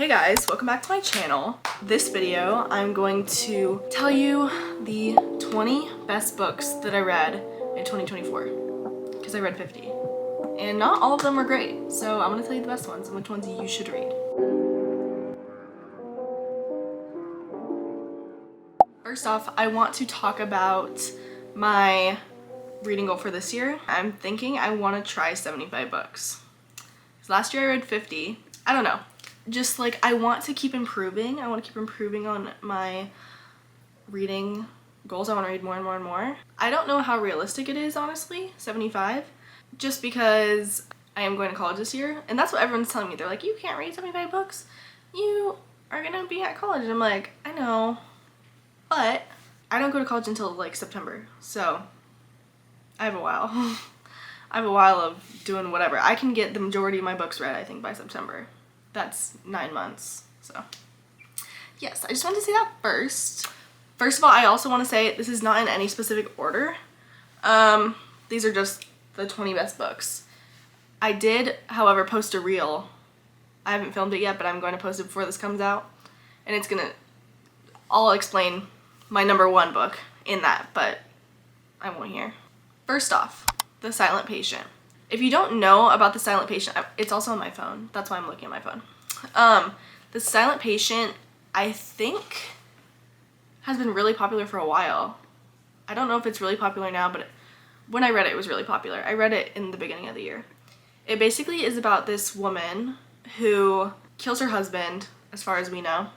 Hey guys, welcome back to my channel. This video, I'm going to tell you the 20 best books that I read in 2024, because I read 50. And not all of them are great, so I'm going to tell you the best ones and which ones you should read. First off, I want to talk about my reading goal for this year. I'm thinking I want to try 75 books. So last year I read 50. I don't know. Just like I want to keep improving. I want to keep improving on my reading goals. I want to read more and more and more. I don't know how realistic it is, honestly, 75, just because I am going to college this year, and that's what everyone's telling me. They're like, you can't read 75 books. You are gonna be at college. And I'm like, I know, but I don't go to college until like September, so I have a while. I have a while of doing whatever. I can get the majority of my books read, I think, by September. That's 9 months, so yes, I just wanted to say that first. First of all, I also want to say this is not in any specific order. These are just the 20 best books. I did, however, post a reel. I haven't filmed it yet, but I'm going to post it before this comes out, and it's gonna, I'll explain my number one book in that, but I won't here. First off, The Silent Patient. If you don't know about The Silent Patient, it's also on my phone. That's why I'm looking at my phone. The Silent Patient, I think, has been really popular for a while. I don't know if it's really popular now, but when I read it, it was really popular. I read it in the beginning of the year. It basically is about this woman who kills her husband, as far as we know,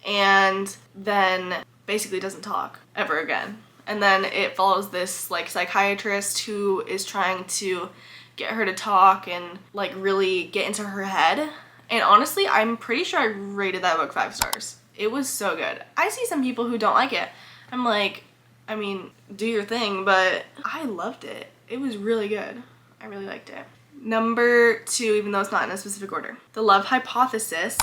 and then basically doesn't talk ever again. And then it follows this like psychiatrist who is trying to get her to talk and like really get into her head. And honestly, I'm pretty sure I rated that book 5 stars. It was so good. I see some people who don't like it. I'm like, I mean, do your thing, but I loved it. It was really good. I really liked it. Number 2, even though it's not in a specific order, The Love Hypothesis.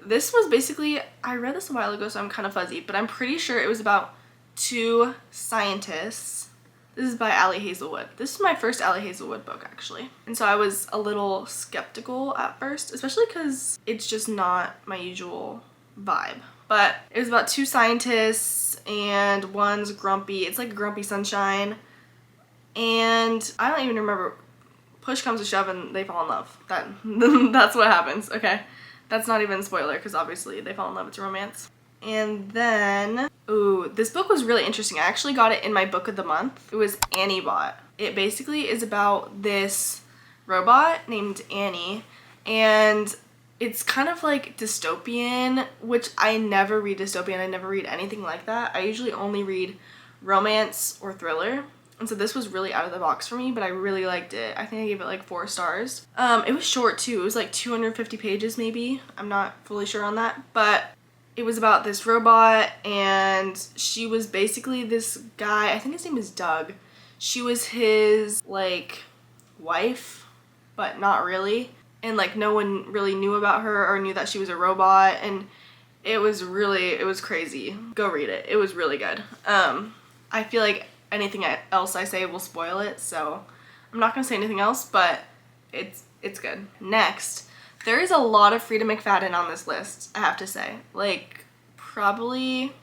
This was basically, I read this a while ago, so I'm kind of fuzzy, but I'm pretty sure it was about 2 scientists. This is by Ali Hazelwood. This is my first Ali Hazelwood book, actually. And so I was a little skeptical at first, especially because it's just not my usual vibe. But it was about 2 scientists, and one's grumpy. It's like Grumpy Sunshine. And I don't even remember. Push comes to shove and they fall in love. That's what happens, okay? That's not even a spoiler, because obviously they fall in love. It's a romance. And then, ooh, this book was really interesting. I actually got it in my book of the month. It was Annie Bot. It basically is about this robot named Annie, and it's kind of like dystopian, which I never read dystopian. I never read anything like that. I usually only read romance or thriller. And so this was really out of the box for me, but I really liked it. I think I gave it like 4 stars. It was short too. It was like 250 pages maybe. I'm not fully sure on that, but it was about this robot, and she was basically this guy, I think his name is Doug. She was his like wife, but not really. And like no one really knew about her or knew that she was a robot, and it was crazy. Go read it. It was really good. I feel like anything else I say will spoil it, so I'm not gonna say anything else, but it's good. Next, there is a lot of Freida McFadden on this list, I have to say. Like, possibly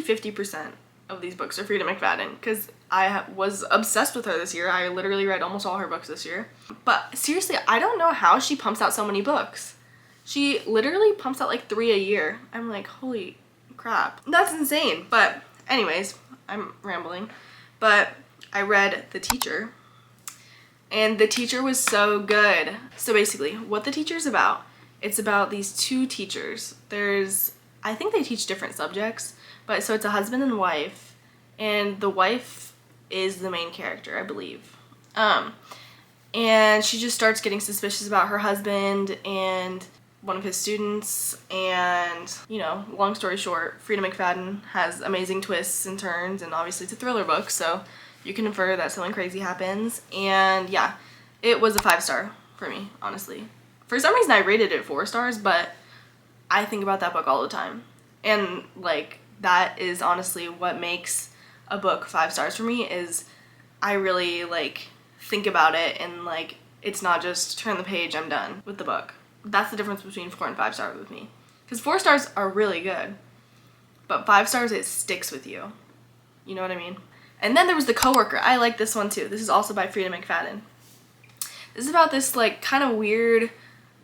50% of these books are Freida McFadden, because I was obsessed with her this year. I literally read almost all her books this year. But seriously, I don't know how she pumps out so many books. She literally pumps out like 3 a year. I'm like, holy crap. That's insane. But anyways, I'm rambling. But I read The Teacher, and The Teacher was so good. So basically, what The Teacher is about, it's about these 2 teachers. I think they teach different subjects, but so it's a husband and wife, and the wife is the main character, I believe. And she just starts getting suspicious about her husband and one of his students, and, you know, long story short, Freida McFadden has amazing twists and turns, and obviously it's a thriller book, so you can infer that something crazy happens. And yeah, it was a 5 star for me, honestly. For some reason I rated it 4 stars, but I think about that book all the time. And like, that is honestly what makes a book 5 stars for me, is I really like think about it, and like, it's not just turn the page, I'm done with the book. That's the difference between 4 and 5 stars with me. Because 4 stars are really good, but 5 stars, it sticks with you. You know what I mean? And then there was The Coworker. I like this one too. This is also by Frida McFadden. This is about this like kind of weird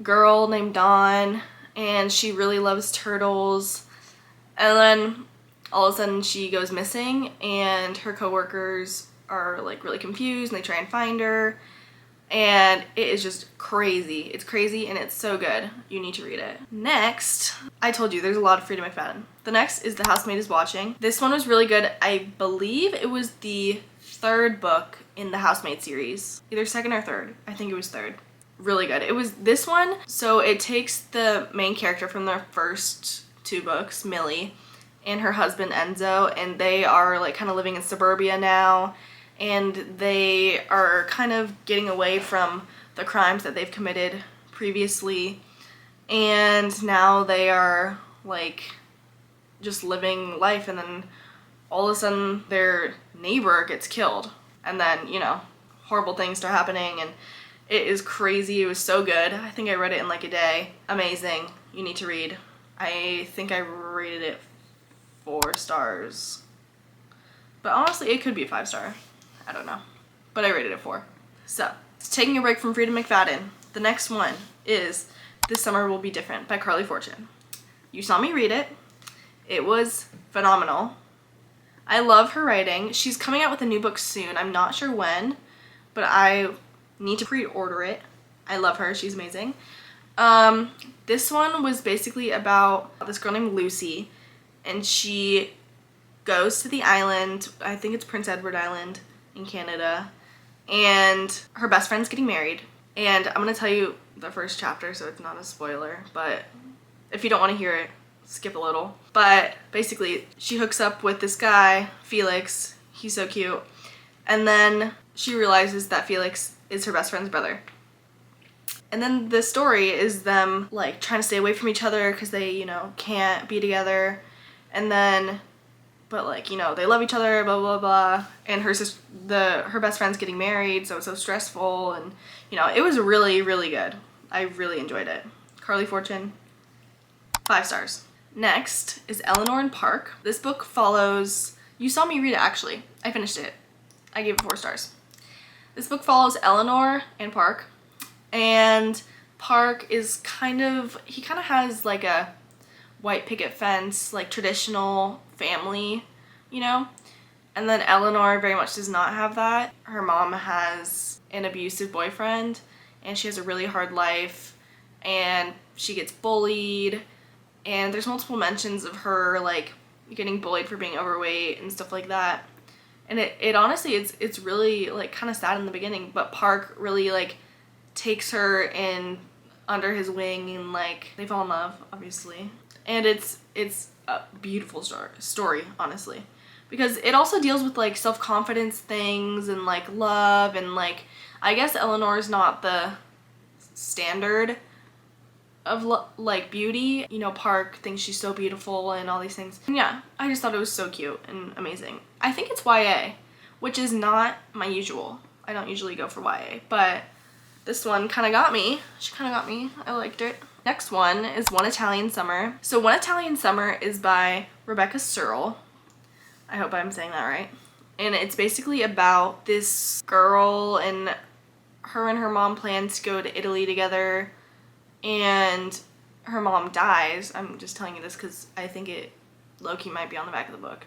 girl named Dawn, and she really loves turtles. And then all of a sudden she goes missing, and her coworkers are like really confused, and they try and find her. And it is just crazy. It's crazy and it's so good. You need to read it. Next, I told you there's a lot of Frida McFadden. The next is The Housemaid is Watching. This one was really good. I believe it was the 3rd book in the Housemaid series. Either 2nd or 3rd. I think it was 3rd. Really good. It was this one. So it takes the main character from their first 2 books, Millie, and her husband Enzo, and they are like kind of living in suburbia now. And they are kind of getting away from the crimes that they've committed previously, and now they are like just living life, and then all of a sudden their neighbor gets killed, and then, you know, horrible things start happening, and it is crazy. It was so good. I think I read it in like a day. Amazing. You need to read. I think I rated it 4 stars, but honestly it could be a 5 star. I don't know, but I rated it 4. So, taking a break from Frida McFadden, the next one is This Summer Will Be Different by Carly Fortune. You saw me read it. It was phenomenal. I love her writing. She's coming out with a new book soon. I'm not sure when, but I need to pre-order it. I love her. She's amazing. This one was basically about this girl named Lucy, and she goes to the island. I think it's Prince Edward Island in Canada, and her best friend's getting married. And I'm gonna tell you the first chapter, so it's not a spoiler, but if you don't want to hear it, skip a little. But basically she hooks up with this guy, Felix. He's so cute. And then she realizes that Felix is her best friend's brother. And then the story is them like trying to stay away from each other because they, you know, can't be together. And then but like, you know, they love each other, blah blah blah, and her best friend's getting married, so it's so stressful, and you know, it was really, really good. I really enjoyed it. Carly Fortune, 5 stars. Next is Eleanor and Park. This book follows, you saw me read it actually. I finished it. I gave it 4 stars. This book follows Eleanor and Park, and Park is he kind of has like a white picket fence, like traditional family, you know? And then Eleanor very much does not have that. Her mom has an abusive boyfriend, and she has a really hard life, and she gets bullied, and there's multiple mentions of her like getting bullied for being overweight and stuff like that. And it honestly, it's really like kind of sad in the beginning, but Park really like takes her in under his wing, and like they fall in love, obviously. And it's a beautiful story, honestly, because it also deals with like self-confidence things and like love, and like I guess Eleanor's not the standard of like beauty. You know, Park thinks she's so beautiful and all these things. And yeah, I just thought it was so cute and amazing. I think it's YA, which is not my usual. I don't usually go for YA, but this one kind of got me. She kind of got me. I liked it. Next one is One Italian Summer. So One Italian Summer is by Rebecca Searle. I hope I'm saying that right. And it's basically about this girl, and her mom plan to go to Italy together, and her mom dies. I'm just telling you this because I think it low-key might be on the back of the book.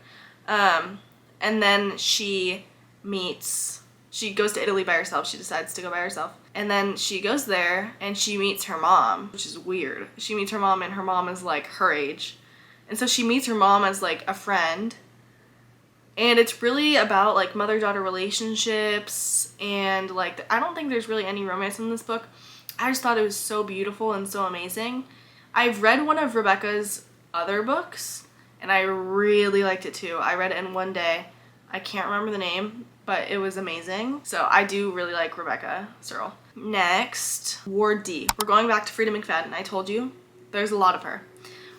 And then she goes to Italy by herself. She decides to go by herself. And then she goes there and she meets her mom, which is weird. She meets her mom, and her mom is like her age. And so she meets her mom as like a friend. And it's really about like mother-daughter relationships, and like I don't think there's really any romance in this book. I just thought it was so beautiful and so amazing. I've read one of Rebecca's other books, and I really liked it too. I read it in one day. I can't remember the name, but it was amazing. So I do really like Rebecca Searle. Next, Ward D. We're going back to Frida McFadden. I told you, there's a lot of her.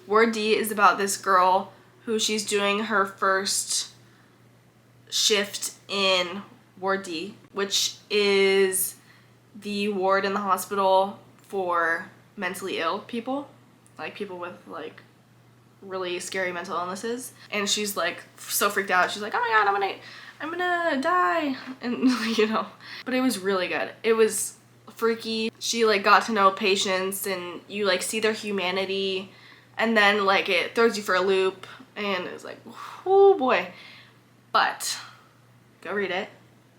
Ward D is about this girl who she's doing her first shift in Ward D, which is the ward in the hospital for mentally ill people, like people with like really scary mental illnesses, and she's like so freaked out. She's like, oh my god, I'm gonna die, and you know. But it was really good. It was freaky. She like got to know patients, and you like see their humanity, and then like it throws you for a loop, and it was like, oh boy. But go read it.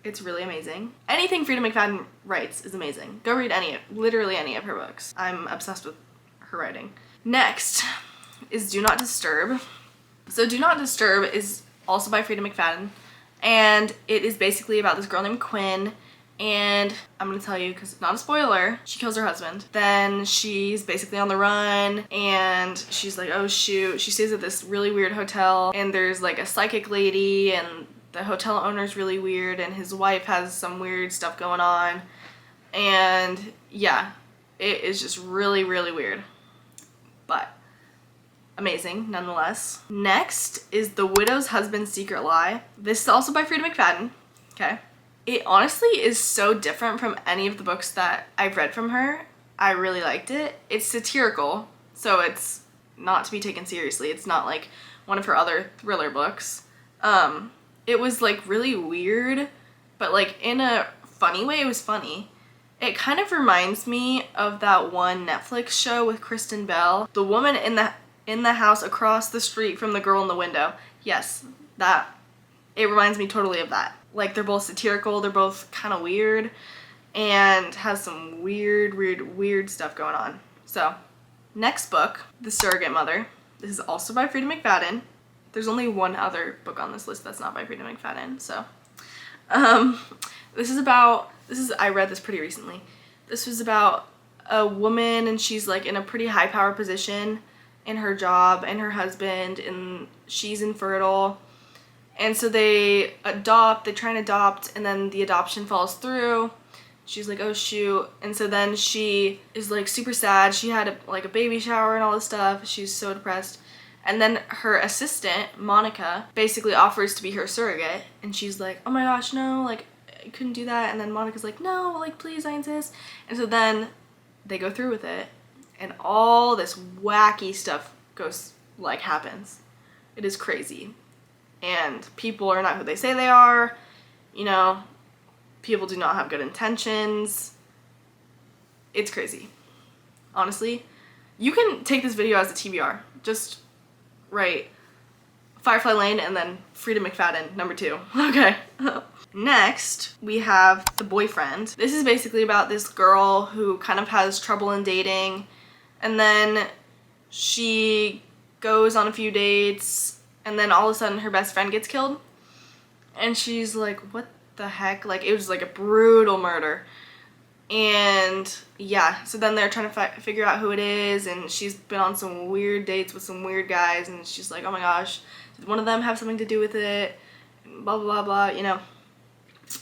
It's really amazing. Anything Freida McFadden writes is amazing. Go read literally any of her books. I'm obsessed with her writing. Next is Do Not Disturb. So Do Not Disturb is also by Freida McFadden, and it is basically about this girl named Quinn, and I'm gonna tell you because it's not a spoiler, she kills her husband. Then she's basically on the run, and she's like, oh shoot. She stays at this really weird hotel, and there's like a psychic lady, and the hotel owner's really weird, and his wife has some weird stuff going on, and yeah, it is just really, really weird, but amazing nonetheless. Next is The Widow's Husband's Secret Lie. This is also by Freida McFadden, okay? It honestly is so different from any of the books that I've read from her. I really liked it. It's satirical, so it's not to be taken seriously. It's not like one of her other thriller books. It was like really weird, but like in a funny way. It was funny. It kind of reminds me of that one Netflix show with Kristen Bell, The Woman in the House Across the Street from the Girl in the Window. Yes, that. It reminds me totally of that. Like, they're both satirical, they're both kind of weird, and has some weird stuff going on. So, next book, The Surrogate Mother. This is also by Freida McFadden. There's only one other book on this list that's not by Freida McFadden, so. I read this pretty recently. This was about a woman, and she's like in a pretty high power position in her job, and her husband, and she's infertile. And so they try and adopt, and then the adoption falls through. She's like, oh shoot. And so then she is like super sad. She had a baby shower and all this stuff. She's so depressed. And then her assistant, Monica, basically offers to be her surrogate. And she's like, oh my gosh, no, like, I couldn't do that. And then Monica's like, no, like, please, I insist. And so then they go through with it, and all this wacky stuff happens. It is crazy. And people are not who they say they are. You know, people do not have good intentions. It's crazy. Honestly, you can take this video as a TBR. Just write Firefly Lane and then Freida McFadden, number 2. Okay. Next, we have The Boyfriend. This is basically about this girl who kind of has trouble in dating, and then she goes on a few dates, and then all of a sudden her best friend gets killed, and she's like, what the heck? Like, it was like a brutal murder. And yeah, so then they're trying to figure out who it is, and she's been on some weird dates with some weird guys, and she's like, oh my gosh, did one of them have something to do with it? Blah, blah, blah, blah, you know.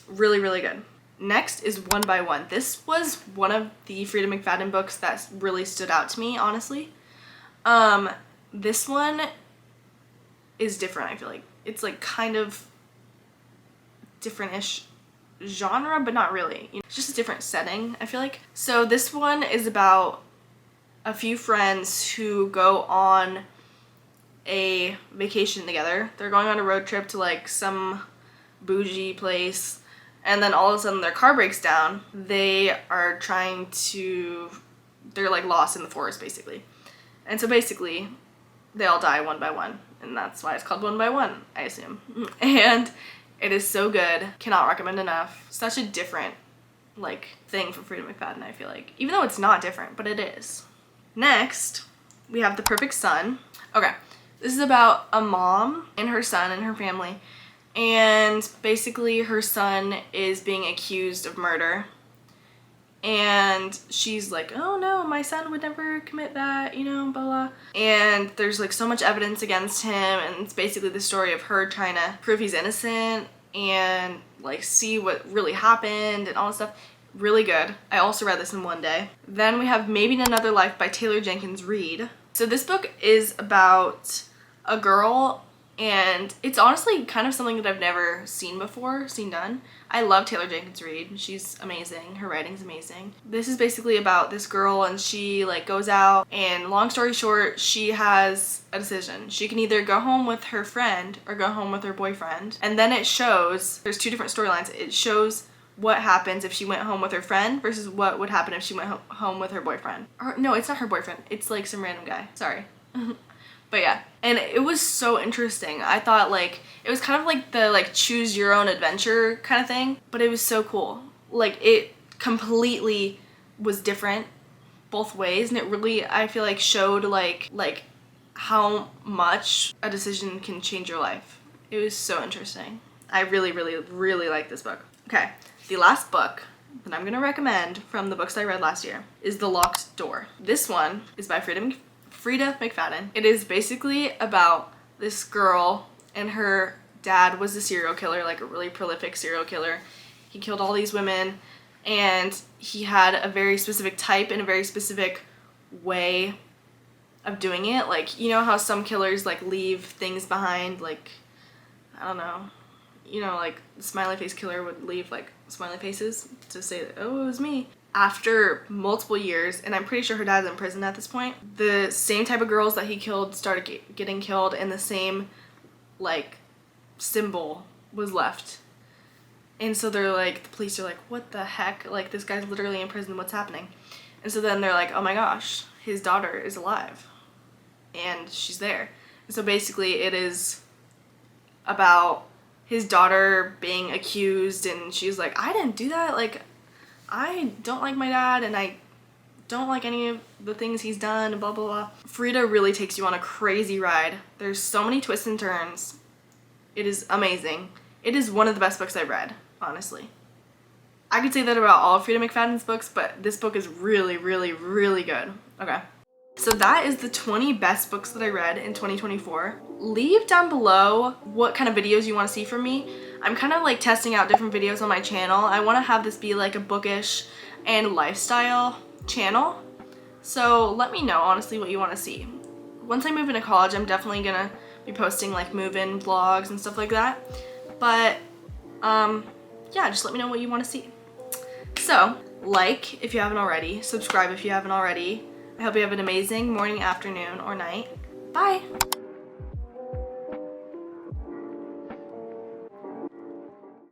Really, really good. Next is One by One. This was one of the Freida McFadden books that really stood out to me, honestly. This one is different, I feel like. It's like kind of different-ish genre, but not really. It's just a different setting, I feel like. So this one is about a few friends who go on a vacation together. They're going on a road trip to like some bougie place, and then all of a sudden their car breaks down. They're like lost in the forest, basically. And so basically they all die one by one, and that's why it's called One by One, I assume. And it is so good. Cannot recommend enough. Such a different like thing from Freida McFadden, I feel like. Even though it's not different, but it is. Next, we have The Perfect Son. Okay, this is about a mom and her son and her family, and basically her son is being accused of murder, and she's like, oh no, my son would never commit that, you know, blah blah. And there's like so much evidence against him, and it's basically the story of her trying to prove he's innocent and like see what really happened and all this stuff. Really good. I also read this in one day. Then we have Maybe in Another Life by Taylor Jenkins Reid. So this book is about a girl And it's honestly kind of something that I've never seen before, seen done. I love Taylor Jenkins Reid. She's amazing. Her writing's amazing. This is basically about this girl, and she like goes out, and long story short, she has a decision. She can either go home with her friend or go home with her boyfriend. And then it shows, there's two different storylines. It shows what happens if she went home with her friend versus what would happen if she went home with her boyfriend. Or, no, it's not her boyfriend. It's like some random guy. Sorry. But yeah, and it was so interesting. I thought like, it was kind of like the like choose your own adventure kind of thing, but it was so cool. Like it completely was different both ways, and it really, I feel like, showed like how much a decision can change your life. It was so interesting. I really, really, really like this book. Okay, the last book that I'm gonna recommend from the books I read last year is The Locked Door. This one is by Freida McFadden. It is basically about this girl, and her dad was a serial killer, like a really prolific serial killer. He killed all these women, and he had a very specific type and a very specific way of doing it. Like, you know how some killers like leave things behind, like, I don't know, you know, like the smiley face killer would leave like smiley faces to say that, oh, it was me. After multiple years, and I'm pretty sure her dad's in prison at this point, the same type of girls that he killed started getting killed, and the same like symbol was left. And so they're like, the police are like, what the heck? Like, this guy's literally in prison, what's happening? And so then they're like, oh my gosh, his daughter is alive and she's there. And so basically it is about his daughter being accused, and she's like, I didn't do that, like, I don't like my dad, and I don't like any of the things he's done, and blah, blah, blah. Freida really takes you on a crazy ride. There's so many twists and turns. It is amazing. It is one of the best books I've read, honestly. I could say that about all of Freida McFadden's books, but this book is really, really, really good. Okay. So that is the 20 best books that I read in 2024. Leave down below what kind of videos you want to see from me. I'm kind of like testing out different videos on my channel. I want to have this be like a bookish and lifestyle channel. So let me know honestly what you want to see. Once I move into college, I'm definitely gonna be posting like move-in vlogs and stuff like that. But yeah, just let me know what you want to see. So like if you haven't already, subscribe if you haven't already. I hope you have an amazing morning, afternoon, or night. Bye!